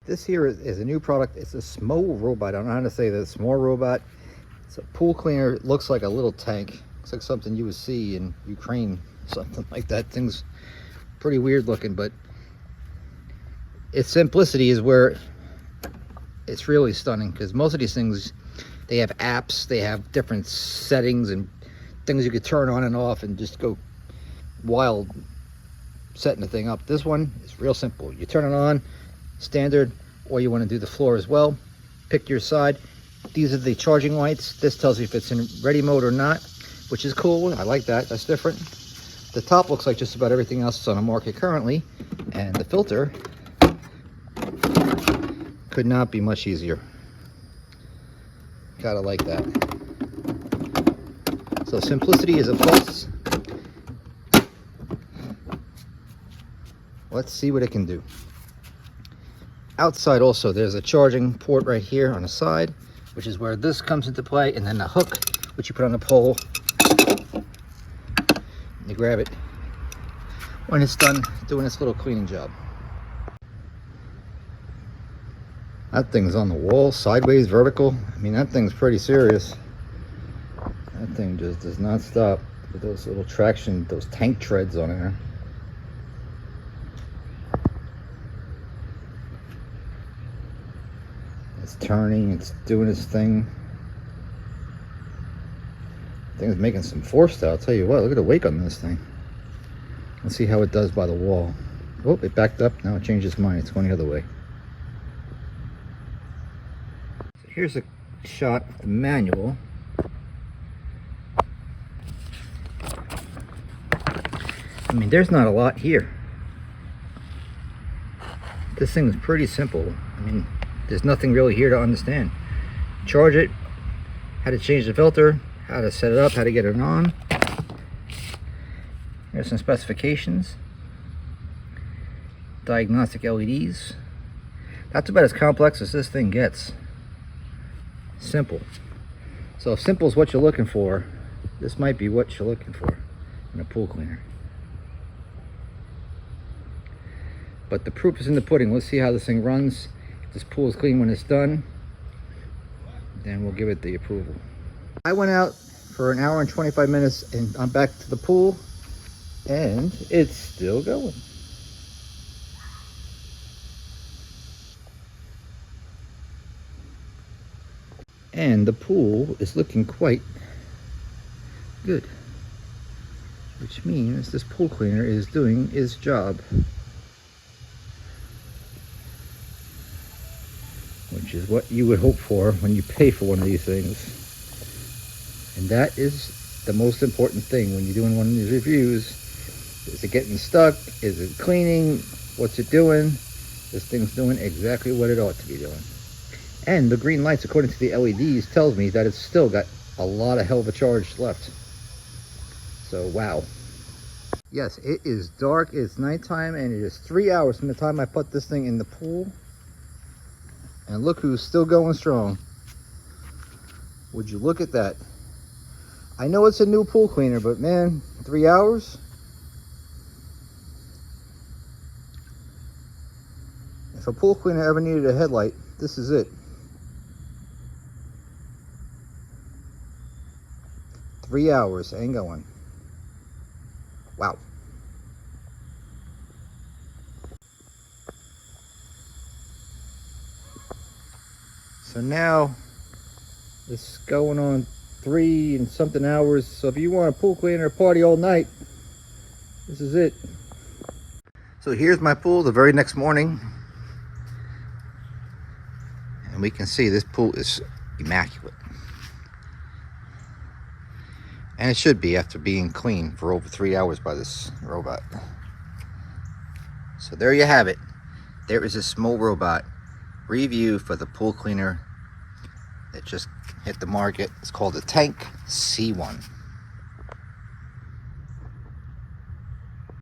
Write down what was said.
This here is a new product. It's a Smorobot. I don't know how to say that. Smorobot. It's a pool cleaner. It looks like a little tank. Looks like something you would see in Ukraine, something like that. Thing's pretty weird looking, but its simplicity is where it's really stunning, because most of these things, they have apps, they have different settings and things you could turn on and off and just go wild setting the thing up. This one is real simple. You turn it on standard, or you want to do the floor as well. Pick your side. These are the charging lights. This tells you if it's in ready mode or not, which is cool. I like that. That's different. The top looks like just about everything else that's on the market currently, and the filter could not be much easier. Gotta like that. So simplicity is a plus. Let's see what it can do. Outside also, there's a charging port right here on the side, which is where this comes into play, and then the hook, which you put on the pole. You grab it when it's done doing its little cleaning job. That thing's on the wall, sideways, vertical. I mean, that thing's pretty serious. That thing just does not stop with those little traction, those tank treads on there. It's turning, it's doing its thing. Thing's making some force though, I'll tell you what. Look at the wake on this thing. Let's see how it does by the wall. Oh, it backed up. Now it changed its mind. It's going the other way. So here's a shot of the manual. I mean, there's not a lot here. This thing is pretty simple. I mean, there's nothing really here to understand. Charge it, how to change the filter, how to set it up, how to get it on. There's some specifications. Diagnostic LEDs. That's about as complex as this thing gets. Simple. So if simple is what you're looking for, this might be what you're looking for in a pool cleaner. But the proof is in the pudding. Let's see how this thing runs. If this pool is clean when it's done, then we'll give it the approval. I went out for an hour and 25 minutes and I'm back to the pool, and it's still going. And the pool is looking quite good, which means this pool cleaner is doing its job, which is what you would hope for when you pay for one of these things. And that is the most important thing when you're doing one of these reviews. Is it getting stuck? Is it cleaning? What's it doing? This thing's doing exactly what it ought to be doing. And the green lights, according to the LEDs, tells me that it's still got a lot of hell of a charge left. So, wow. Yes, it is dark, it's nighttime, and it is 3 hours from the time I put this thing in the pool. And look who's still going strong. Would you look at that? I know it's a new pool cleaner, but man, 3 hours? If a pool cleaner ever needed a headlight, this is it. 3 hours, ain't going. Wow. So now it's going on 3 and something hours. So if you want a pool cleaner party all night, this is it. So here's my pool the very next morning, and we can see this pool is immaculate, and it should be after being cleaned for over 3 hours by this robot. So there you have it. There is a Smorobot review for the pool cleaner that just hit the market. It's called the Tank C1.